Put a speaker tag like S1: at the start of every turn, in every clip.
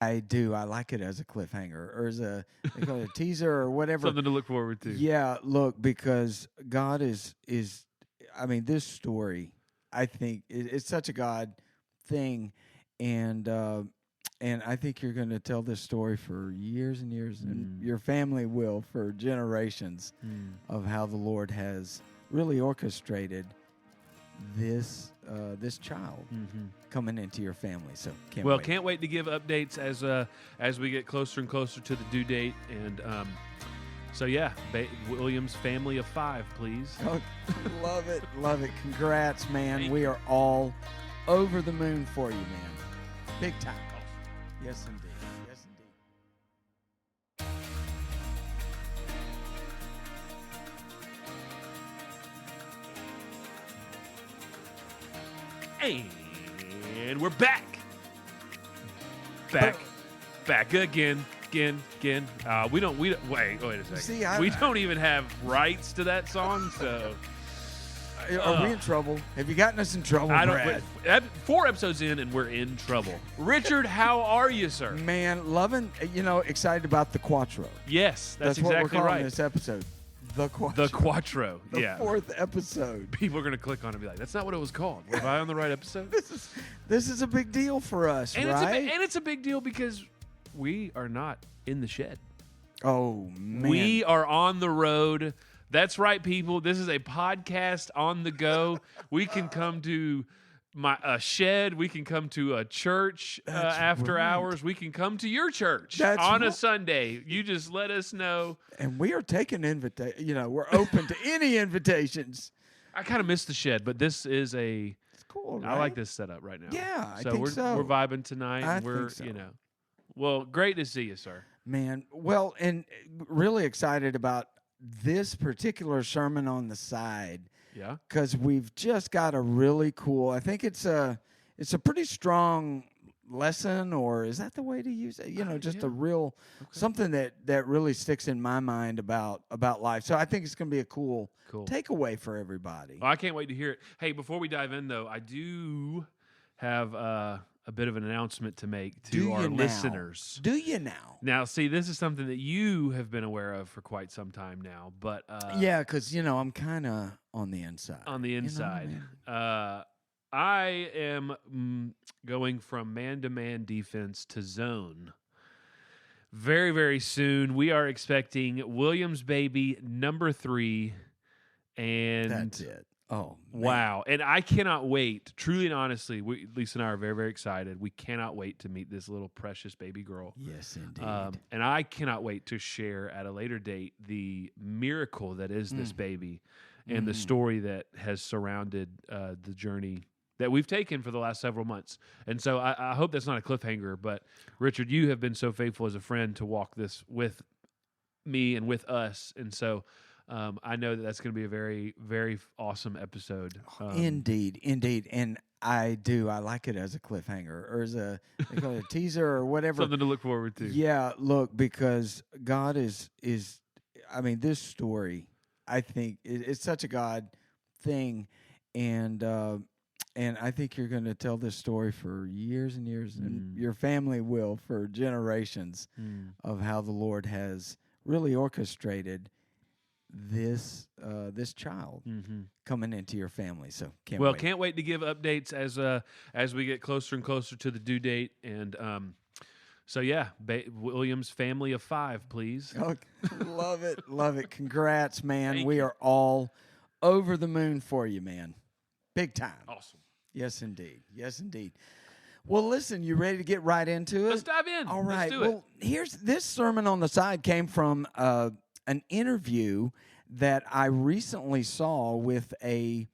S1: I do. I like it as a cliffhanger or as they call it a teaser or whatever.
S2: Something to look forward to.
S1: Yeah, look, because God is. I mean, this story. I think it's such a God thing, and I think you're going to tell this story for years and years, and your family will for generations of how the Lord has really orchestrated this child coming into your family. So
S2: Can't wait to give updates as we get closer and closer to the due date. And so yeah, Williams family of 5, please.
S1: Oh, love it, love it. Congrats, man. We are all over the moon for you, man. Big time. Yes, indeed. Yes, indeed.
S2: And we're back. Back again. We don't wait a second.
S1: See,
S2: we don't even have rights to that song, so
S1: are we in trouble? Have you gotten us in trouble, Brad?
S2: 4 episodes in and we're in trouble. Richard, how are you, sir?
S1: Man, loving, excited about the Quattro.
S2: Yes, that's
S1: what
S2: exactly
S1: we're calling
S2: right.
S1: this episode. The Quattro.
S2: The Quattro.
S1: The
S2: yeah.
S1: 4th episode.
S2: People are going to click on it and be like, that's not what it was called. Was I on the right episode?
S1: This is a big deal for us,
S2: and
S1: right?
S2: It's a big deal because we are not in the shed.
S1: Oh, man.
S2: We are on the road. That's right, people. This is a podcast on the go. We can come to a shed. We can come to a church after hours. We can come to your church on a Sunday. You just let us know.
S1: And we are taking we're open to any invitations.
S2: I kind of miss the shed, but this is it's
S1: cool, right?
S2: I like this setup right now.
S1: Yeah, I
S2: so
S1: think so.
S2: We're vibing tonight.
S1: I
S2: and we're,
S1: think so.
S2: Well, great to see you, sir.
S1: Man, well, and really excited about this particular sermon on the side.
S2: Yeah.
S1: Because we've just got a really cool, I think it's a pretty strong lesson, or is that the way to use it? A real, something that really sticks in my mind about life. So I think it's going to be a cool takeaway for everybody.
S2: Well, I can't wait to hear it. Hey, before we dive in, though, I do have a bit of an announcement to make to our listeners.
S1: Do you now?
S2: Now, see, this is something that you have been aware of for quite some time now, but
S1: yeah, because I'm kind of on the inside.
S2: On the inside, I am going from man-to-man defense to zone. Very, very soon, we are expecting Williams baby number 3, and
S1: that's it. Oh, man.
S2: Wow. And I cannot wait. Truly and honestly, Lisa and I are very, very excited. We cannot wait to meet this little precious baby girl.
S1: Yes, indeed.
S2: And I cannot wait to share at a later date the miracle that is this baby and the story that has surrounded the journey that we've taken for the last several months. And so I hope that's not a cliffhanger, but Richard, you have been so faithful as a friend to walk this with me and with us. And so I know that's going to be a very, very awesome episode.
S1: Indeed. And I do. I like it as a cliffhanger or as they call it a teaser or whatever.
S2: Something to look forward to.
S1: Yeah, look, because God is I mean, this story, I think it's such a God thing. And I think you're going to tell this story for years and years, and your family will for generations of how the Lord has really orchestrated this child coming into your family. So can't wait
S2: to give updates as we get closer and closer to the due date. And so yeah, Williams family of 5, please.
S1: Oh, love it. Congrats, man. We are all over the moon for you, man. Big time.
S2: Awesome.
S1: Yes, indeed. Well, listen, you ready to get right into it?
S2: Let's dive in.
S1: All right.
S2: Let's do it.
S1: Here's this sermon on the side came from an interview that I recently saw with a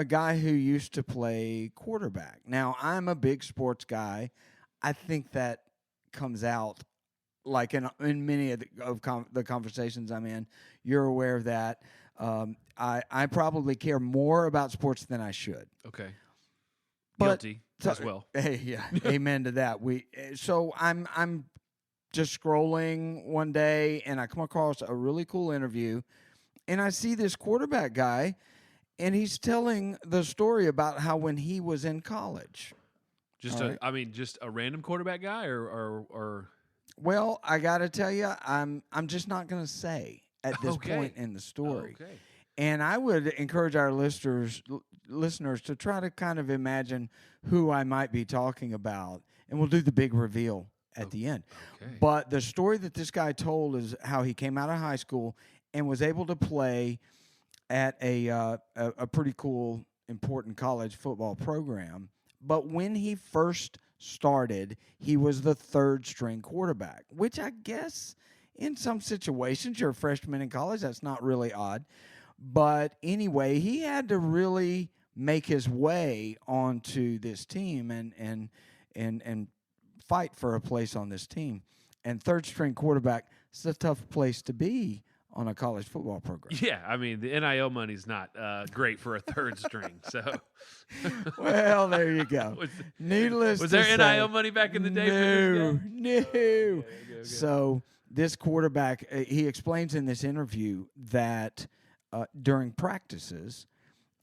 S1: guy who used to play quarterback. Now, I'm a big sports guy. I think that comes out like in many of the conversations I'm in. You're aware of that. I probably care more about sports than I should.
S2: Okay.
S1: But,
S2: Guilty as well.
S1: Hey, yeah, amen to that. So I'm just scrolling one day, and I come across a really cool interview, and I see this quarterback guy, and he's telling the story about how when he was in college,
S2: Just
S1: All right.
S2: just a random quarterback guy, or
S1: Well, I got to tell you, I'm just not going to say at this
S2: okay,
S1: point in the story.
S2: okay,
S1: And I would encourage our listeners to try to kind of imagine who I might be talking about, and we'll do the big reveal at the end.
S2: okay.
S1: But the story that this guy told is how he came out of high school and was able to play at a pretty cool, important college football program. But when he first started, he was the third string quarterback, which I guess in some situations, you're a freshman in college, that's not really odd. But anyway, he had to really make his way onto this team and fight for a place on this team. And third string quarterback is a tough place to be on a college football program.
S2: Yeah, I mean the NIL money's not great for a third string. So,
S1: Well, there you go. Needless
S2: was
S1: to
S2: there
S1: say,
S2: NIL money back in the day?
S1: No,
S2: For
S1: no.
S2: this guy? Okay.
S1: So this quarterback, he explains in this interview that during practices,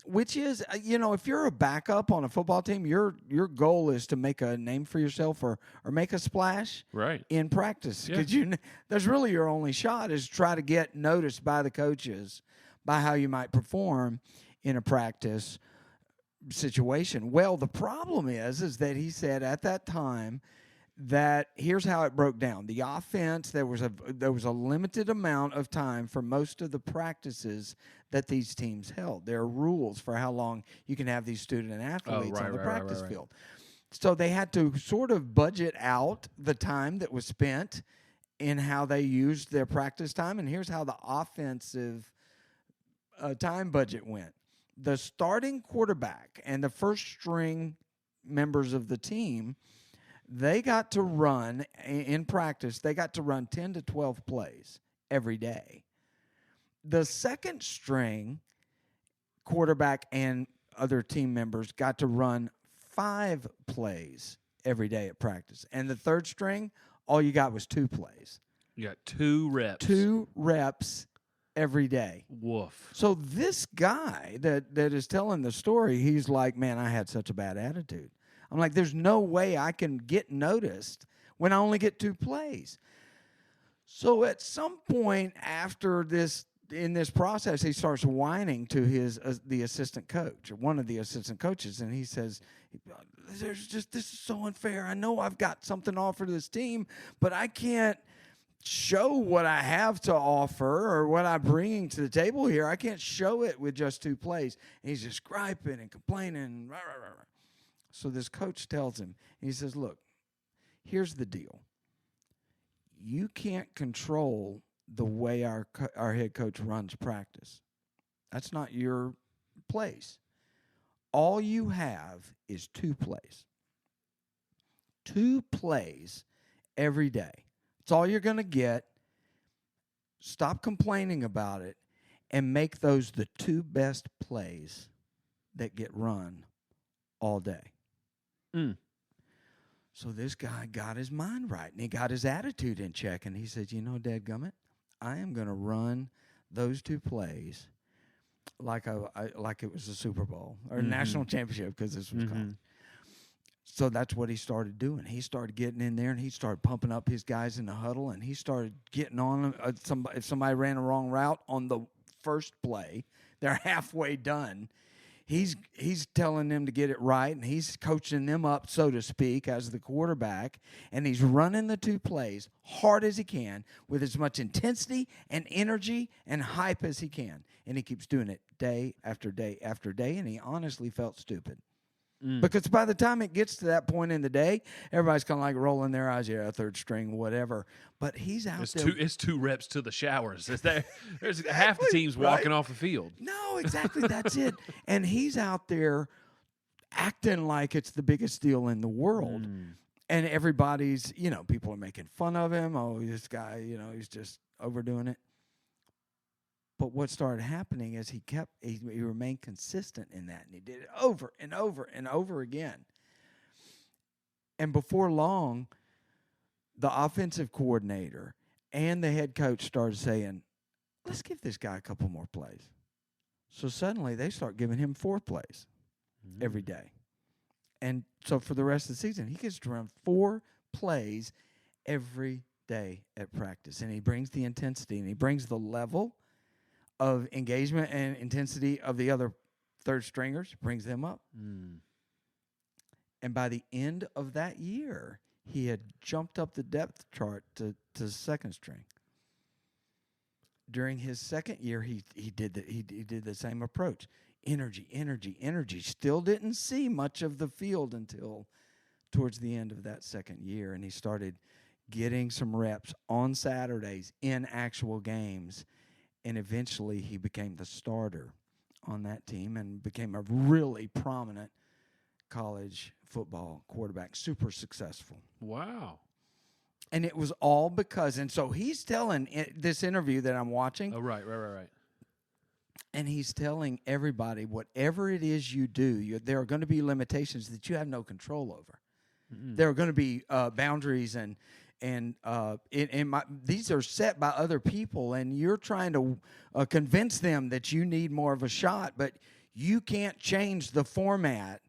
S1: which is, if you're a backup on a football team, your goal is to make a name for yourself or make a splash
S2: Right.
S1: in practice.
S2: Yeah.
S1: Because that's really your only shot is try to get noticed by the coaches by how you might perform in a practice situation. Well, the problem is that he said at that time that here's how it broke down. The offense, there was a limited amount of time for most of the practices that these teams held. There are rules for how long you can have these student athletes on the practice field. So they had to sort of budget out the time that was spent in how they used their practice time. And here's how the offensive time budget went. The starting quarterback and the first string members of the team, they got to run in practice. They got to run 10 to 12 plays every day. The second string quarterback and other team members got to run 5 plays every day at practice. And the third string, all you got was 2 plays.
S2: You got 2 reps.
S1: 2 reps every day.
S2: Woof.
S1: So this guy that is telling the story, he's like, man, I had such a bad attitude. I'm like, there's no way I can get noticed when I only get 2 plays. So at some point after this, in this process, he starts whining to the assistant coach, or one of the assistant coaches, and he says, this is so unfair. I know I've got something to offer to this team, but I can't show what I have to offer or what I'm bringing to the table here. I can't show it with just 2 plays. And he's just griping and complaining. Rah, rah, rah. So this coach tells him, he says, look, here's the deal. You can't control the way our head coach runs practice. That's not your place. All you have is 2 plays. 2 plays every day. It's all you're going to get. Stop complaining about it and make those the 2 best plays that get run all day. So this guy got his mind right, and he got his attitude in check, and he said, dadgummit, I am going to run those 2 plays like it was a Super Bowl or national championship, because this was college. So that's what he started doing. He started getting in there, and he started pumping up his guys in the huddle, and he started getting on them. If somebody ran a wrong route on the first play, they're halfway done. He's telling them to get it right, and he's coaching them up, so to speak, as the quarterback, and he's running the 2 plays hard as he can with as much intensity and energy and hype as he can. And he keeps doing it day after day after day, and he honestly felt stupid. Because by the time it gets to that point in the day, everybody's kind of like rolling their eyes, yeah, third string, whatever. But he's out there.
S2: It's 2 reps to the showers. There's half the team's walking off the field.
S1: No, exactly. That's it. And he's out there acting like it's the biggest deal in the world. And everybody's, people are making fun of him. Oh, this guy, he's just overdoing it. But what started happening is he remained consistent in that, and he did it over and over and over again. And before long, the offensive coordinator and the head coach started saying, let's give this guy a couple more plays. So suddenly they start giving him 4 plays every day. And so for the rest of the season, he gets to run 4 plays every day at practice. And he brings the intensity and he brings the level of engagement and intensity of the other third stringers, brings them up. And by the end of that year, he had jumped up the depth chart to second string. During his second year, he did the same approach. Energy. Still didn't see much of the field until towards the end of that second year, and he started getting some reps on Saturdays in actual games, and eventually he became the starter on that team and became a really prominent college football quarterback, super successful.
S2: Wow.
S1: And it was all because, and so he's telling this interview that I'm watching.
S2: Oh, right.
S1: And he's telling everybody, whatever it is you do, there are going to be limitations that you have no control over. There are going to be boundaries, and these are set by other people, and you're trying to convince them that you need more of a shot, but you can't change the format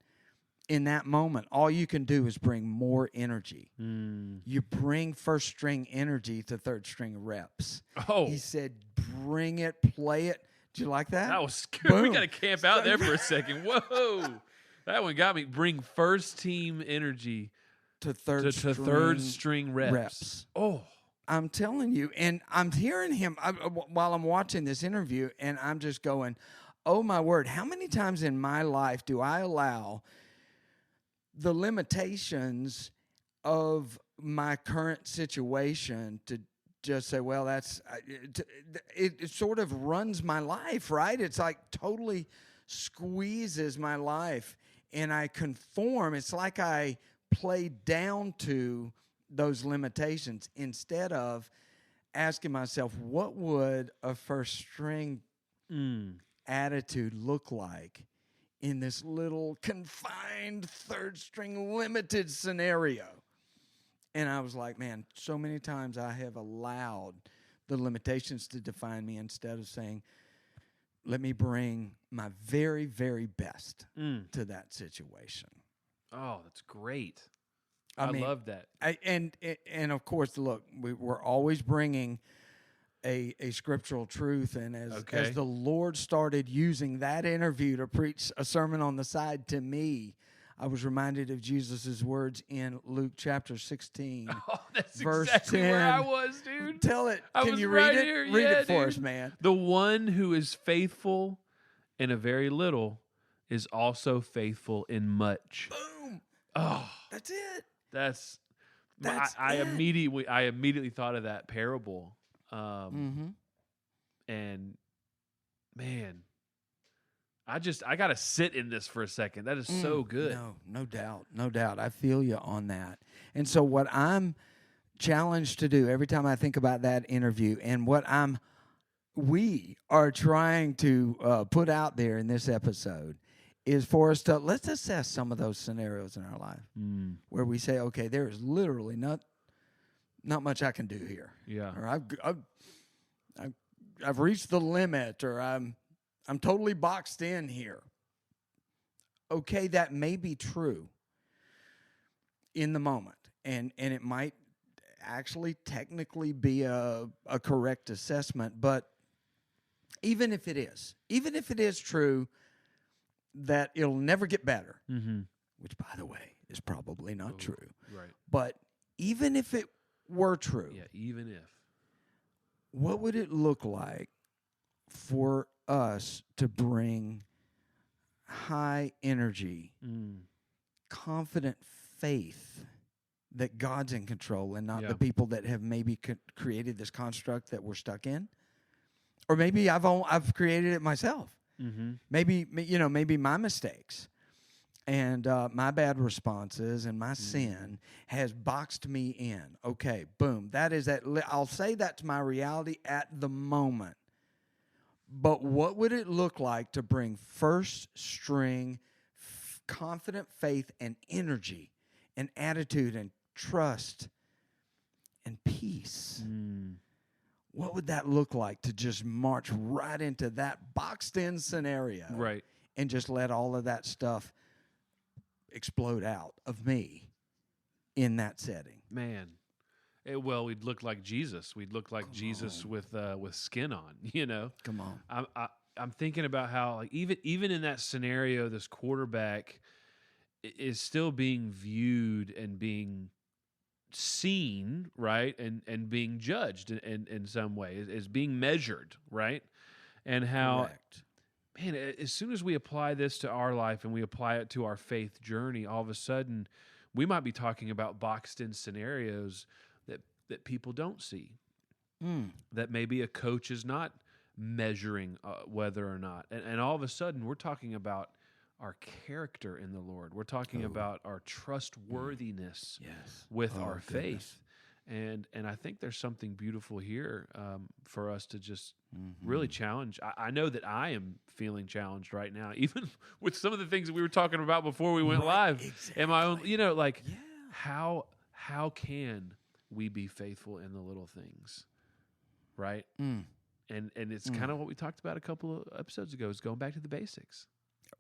S1: in that moment. All you can do is bring more energy. You bring first string energy to third string reps.
S2: Oh.
S1: He said, bring it, play it. Did you like that?
S2: That was good. Boom. We got to camp out there for a second. Whoa. That one got me. Bring first team energy
S1: to third
S2: string reps. Oh.
S1: I'm telling you. And I'm hearing him while I'm watching this interview, and I'm just going, oh, my word. How many times in my life do I allow the limitations of my current situation to just say, well, it sort of runs my life, right? It's like totally squeezes my life, and I conform. It's like I play down to those limitations instead of asking myself, what would a first string attitude look like in this little confined third string limited scenario? And I was like, man, so many times I have allowed the limitations to define me instead of saying, let me bring my very, very best to that situation.
S2: Oh, that's great.
S1: I mean,
S2: love that.
S1: And of course, look, we're always bringing a scriptural truth. And as the Lord started using that interview to preach a sermon on the side to me, I was reminded of Jesus' words in Luke chapter 16.
S2: Oh, that's
S1: verse
S2: exactly
S1: 10.
S2: where I was, dude.
S1: Tell it. Can you
S2: right
S1: read it?
S2: here.
S1: Read
S2: yeah,
S1: it for
S2: dude.
S1: us, man.
S2: The one who is faithful in a very little is also faithful in much.
S1: Boom.
S2: Oh,
S1: that's it.
S2: That's
S1: I
S2: immediately thought of that parable. And man, I got to sit in this for a second. That is so good.
S1: No doubt. I feel you on that. And so what I'm challenged to do every time I think about that interview, and what we are trying to put out there in this episode, is for us to let's assess some of those scenarios in our life where we say, okay, there is literally not much I can do here.
S2: Yeah.
S1: Or I've reached the limit, or I'm totally boxed in here. Okay, that may be true in the moment, and it might actually technically be a correct assessment, but even if it is true that it'll never get better, which, by the way, is probably not true.
S2: Right.
S1: But even if it were true,
S2: even if,
S1: what would it look like for us to bring high energy, confident faith that God's in control and not the people that have maybe created this construct that we're stuck in? Or maybe I've created it myself. Maybe my mistakes and my bad responses and my sin has boxed me in. Okay, boom. That is that. I'll say that's my reality at the moment. But what would it look like to bring first string confident faith and energy and attitude and trust and peace? What would that look like to just march right into that boxed in scenario?
S2: Right.
S1: And just let all of that stuff explode out of me in that setting.
S2: Man. Well, we'd look like Jesus. We'd look like
S1: Come
S2: Jesus
S1: on.
S2: with skin on, you know.
S1: Come on.
S2: I'm thinking about how, like, even in that scenario, this quarterback is still being viewed and being seen, right, and being judged in some way, is being measured, right, and how,
S1: Correct.
S2: man, as soon as we apply this to our life and we apply it to our faith journey, all of a sudden we might be talking about boxed in scenarios that people don't see, that maybe a coach is not measuring whether or not, and all of a sudden we're talking about our character in the Lord. We're talking about our trustworthiness with our faith. And I think there's something beautiful here for us to just really challenge. I know that I am feeling challenged right now, even with some of the things that we were talking about before we went live.
S1: Exactly.
S2: In my own, like, how can we be faithful in the little things, right? And it's kind of what we talked about a couple of episodes ago, is going back to the basics.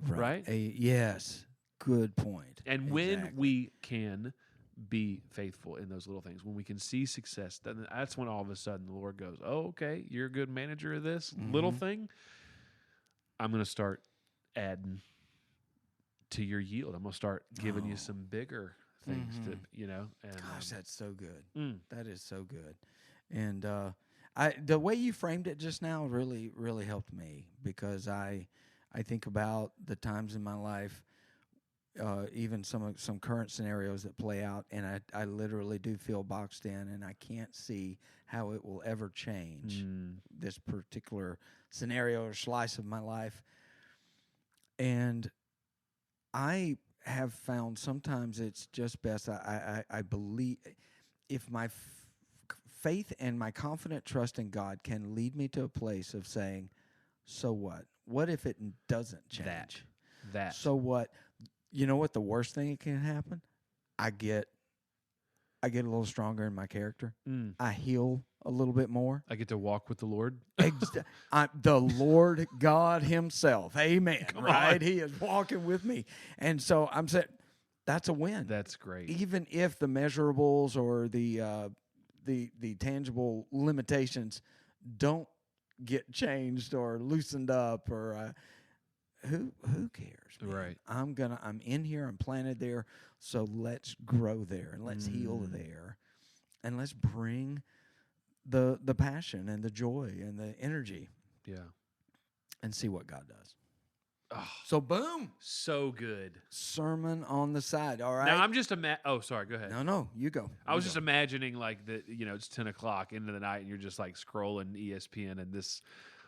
S2: Right?
S1: Yes. Good point.
S2: And when we can be faithful in those little things, when we can see success, then that's when all of a sudden the Lord goes, oh, okay, you're a good manager of this little thing. I'm going to start adding to your yield. I'm going to start giving you some bigger things to, And,
S1: gosh, that's so good. That is so good. And the way you framed it just now really, really helped me, because I think about the times in my life, even some current scenarios that play out, and I literally do feel boxed in, and I can't see how it will ever change this particular scenario or slice of my life. And I have found sometimes it's just best, I believe, if my faith and my confident trust in God can lead me to a place of saying, so what? What if it doesn't change?
S2: That.
S1: So what? You know what the worst thing that can happen? I get a little stronger in my character. I heal a little bit more.
S2: I get to walk with the Lord.
S1: The Lord God himself. Amen.
S2: Come
S1: right?
S2: on.
S1: He is walking with me. And so I'm saying that's a win.
S2: That's great.
S1: Even if the measurables or the tangible limitations don't get changed or loosened up, or who cares, man?
S2: Right.
S1: I'm in here, I'm planted there, so let's grow there and let's heal there, and let's bring the passion and the joy and the energy, and see what God does.
S2: Oh,
S1: so boom,
S2: so good.
S1: Sermon on the side. All right.
S2: Now I'm just oh, sorry, go ahead.
S1: No, you go.
S2: I was just imagining, like, that, it's 10 o'clock into the night and you're just like scrolling ESPN and this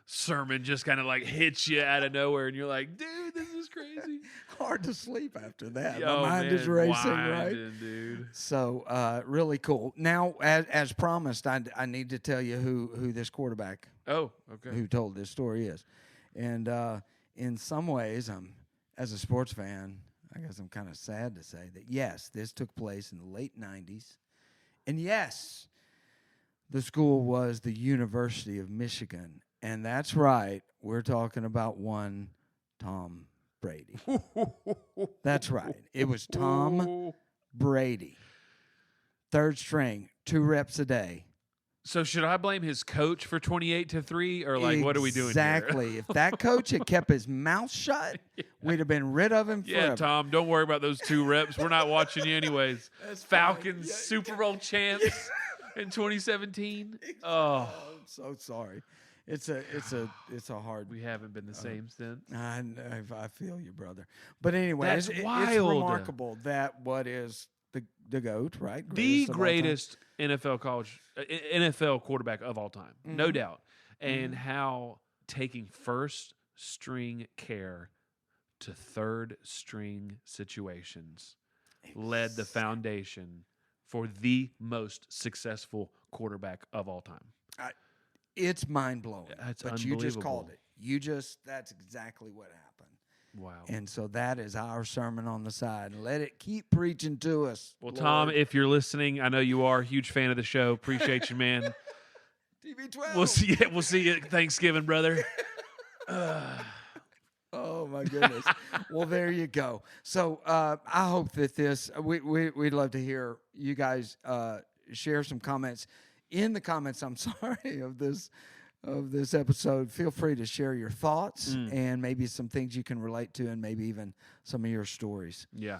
S2: sermon just kind of like hits you out of nowhere and you're like, dude, this is crazy.
S1: Hard to sleep after that.
S2: My
S1: mind is racing, right?
S2: Dude.
S1: So really cool. Now, as promised, I need to tell you who this quarterback who told this story is. And in some ways, as a sports fan, I guess I'm kind of sad to say that, yes, this took place in the late 90s. And yes, the school was the University of Michigan. And that's right, we're talking about one Tom Brady. That's right. It was Tom Brady. Third string, 2 reps a day.
S2: So should I blame his coach for 28-3, or like what are we doing here?
S1: Exactly. If that coach had kept his mouth shut, we'd have been rid of him forever.
S2: Yeah, Tom, don't worry about those 2 reps. We're not watching you anyways. Falcons Super Bowl champs in 2017. Oh,
S1: I'm so sorry. It's a hard.
S2: We haven't been the same since.
S1: I feel you, brother. But anyway,
S2: That's wild.
S1: It's remarkable that what is the GOAT, right?
S2: The greatest NFL quarterback of all time, no doubt. And how taking first string care to third string situations led the foundation for the most successful quarterback of all time.
S1: It's mind blowing. But you just called it. That's exactly what happened.
S2: Wow.
S1: And so that is our sermon on the side. Let it keep preaching to us.
S2: Well,
S1: Lord.
S2: Tom, if you're listening, I know you are. Huge fan of the show. Appreciate you, man.
S1: TV12.
S2: We'll see you at Thanksgiving, brother.
S1: Oh my goodness. Well, there you go. So I hope that we'd love to hear you guys share some comments in the comments. I'm sorry of this episode. Feel free to share your thoughts and maybe some things you can relate to, and maybe even some of your stories.
S2: Yeah.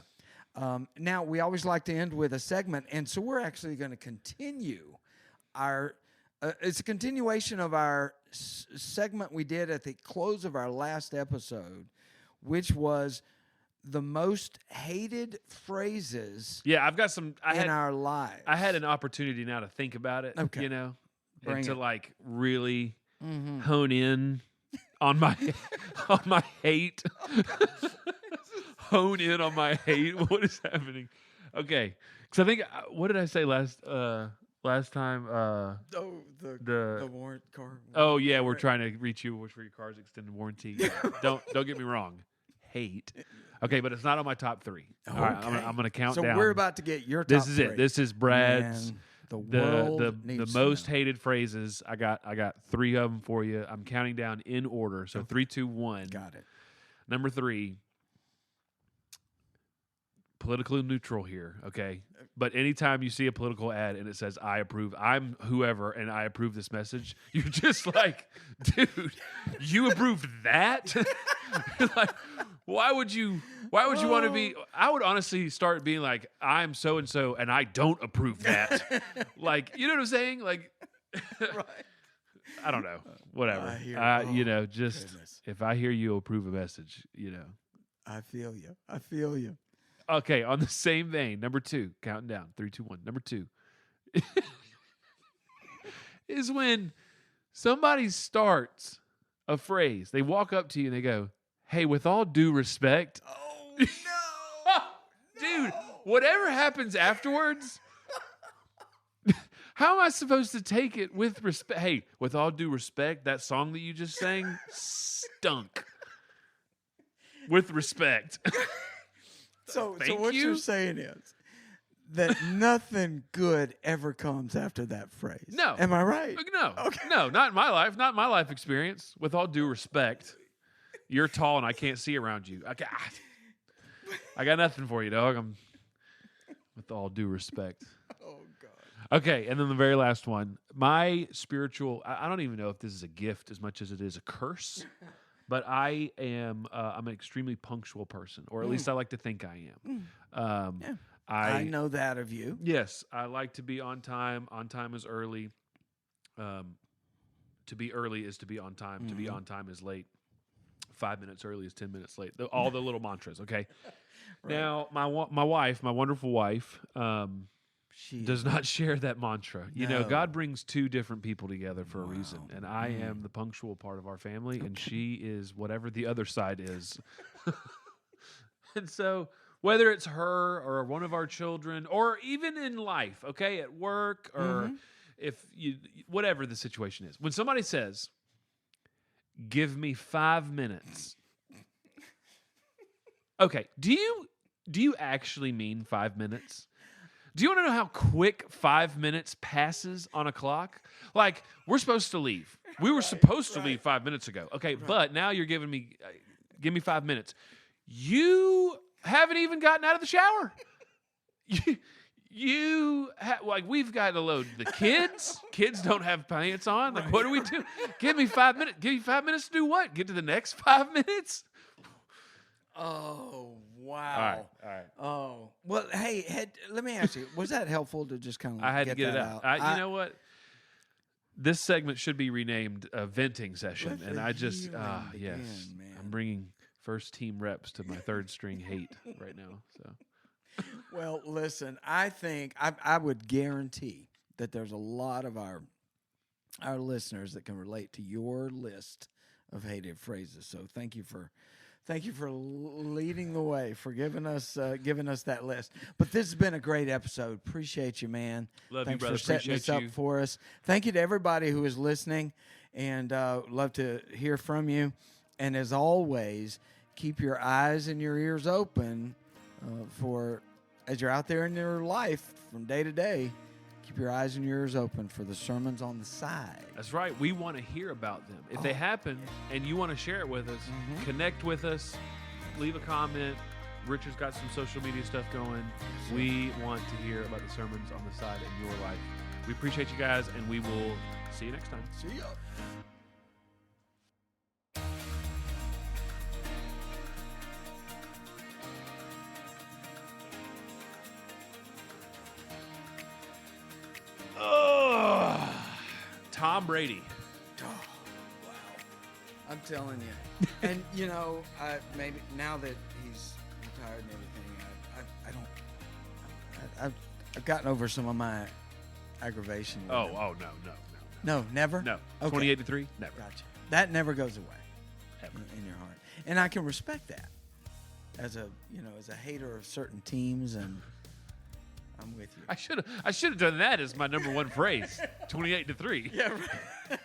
S1: Now we always like to end with a segment, and so we're actually going to continue our. It's a continuation of our segment we did at the close of our last episode, which was the most hated phrases
S2: Yeah, I've got some.
S1: in our lives.
S2: I had an opportunity now to think about it.
S1: Okay.
S2: You know,
S1: Bring
S2: and to
S1: it.
S2: like really hone in on my hate. Hone in on my hate. What is happening? Okay, because I think what did I say last time?
S1: The warrant car.
S2: Oh yeah, we're trying to reach you for your car's extended warranty. Don't get me wrong. Hate. Okay, but it's not on my top 3. All right, I'm gonna count
S1: so
S2: down.
S1: we're about to get your top
S2: This is
S1: 3.
S2: it. This is Brad's.
S1: Man, the world
S2: The
S1: needs to
S2: most
S1: know.
S2: hated phrases. I got 3 of them for you. I'm counting down in order. So 3, 2, 1.
S1: Got it.
S2: Number 3. Politically neutral here, okay? But anytime you see a political ad and it says "I approve," I'm whoever, and I approve this message. You're just like, dude, you approved that? Like, why would you want to be? I would honestly start being like, I'm so and so, and I don't approve that. Like, you know what I'm saying? Like,
S1: Right.
S2: I don't know, whatever.
S1: I hear-
S2: You know, just
S1: goodness.
S2: if I hear you approve a message, you know.
S1: I feel you. I feel you.
S2: Okay, on the same vein, number 2, counting down, 3, 2, 1. Number 2 is when somebody starts a phrase. They walk up to you and they go, "Hey, with all due respect,"
S1: Oh no,
S2: dude, whatever happens afterwards, how am I supposed to take it with respect? Hey, with all due respect, that song that you just sang stunk. With respect.
S1: So
S2: Thank
S1: what
S2: you.
S1: you're saying is that nothing good ever comes after that phrase.
S2: No.
S1: Am I right?
S2: No,
S1: Okay.
S2: no, not in my life. Not in my life experience. With all due respect, you're tall and I can't see around you. I got nothing for you, dog. With all due respect.
S1: Oh God.
S2: Okay, and then the very last one. My spiritual, I don't even know if this is a gift as much as it is a curse, but I'm an extremely punctual person, or at least I like to think I am.
S1: Yeah.
S2: I
S1: I know that of you.
S2: Yes, I like to be on time. On time is early. To be early is to be on time. To be on time is late. 5 minutes early is 10 minutes late. All the little mantras, okay?
S1: Right.
S2: Now, my wife, my wonderful wife,
S1: She
S2: does not share that mantra. You know,
S1: No.
S2: God brings 2 different people together for a reason.
S1: Wow.
S2: And I am the punctual part of our family, and she is whatever the other side is. And so, whether it's her or one of our children, or even in life, okay, at work, or if you, whatever the situation is, when somebody says, "Give me 5 minutes," okay, do you actually mean 5 minutes? Do you want to know how quick 5 minutes passes on a clock? Like, we're supposed to leave. We were supposed to leave 5 minutes ago. Okay, but now you're giving me, give me 5 minutes. You haven't even gotten out of the shower. Like, we've got to load the kids. Kids don't have pants on. Like, what do we do? Give me 5 minutes. Give me 5 minutes to do what? Get to the next 5 minutes?
S1: Oh wow.
S2: All right.
S1: Oh well. Hey, let me ask you. Was that helpful to just kind of?
S2: I had to get it
S1: that
S2: out. You know what? This segment should be renamed a venting session,
S1: Let
S2: and
S1: the
S2: I just
S1: healing
S2: yes,
S1: begin, man.
S2: I'm bringing first team reps to my third string hate right now. So
S1: Well, listen. I think I would guarantee that there's a lot of our listeners that can relate to your list of hated phrases. So thank you for leading the way, for giving us that list. But this has been a great episode. Appreciate you, man.
S2: Love you,
S1: Thanks
S2: brother.
S1: for setting
S2: Appreciate
S1: this up
S2: you.
S1: for us. Thank you to everybody who is listening, and love to hear from you. And as always, keep your eyes and your ears open for as you're out there in your life from day to day. Keep your eyes and your ears open for the sermons on the side.
S2: That's right. We want to hear about them. If they happen and you want to share it with us, connect with us, leave a comment. Richard's got some social media stuff going. We want to hear about the sermons on the side in your life. We appreciate you guys, and we will see you next time.
S1: See ya.
S2: Tom Brady.
S1: Oh, wow. I'm telling you. And, you know, maybe now that he's retired and everything, I've gotten over some of my aggravation. With him.
S2: No.
S1: No, never?
S2: No.
S1: Okay.
S2: 28-3? Never.
S1: Gotcha. That never goes away
S2: Ever.
S1: in your heart. And I can respect that as a hater of certain teams, and I'm with you.
S2: I should have done that as my number one phrase. 28-3.
S1: Yeah, right.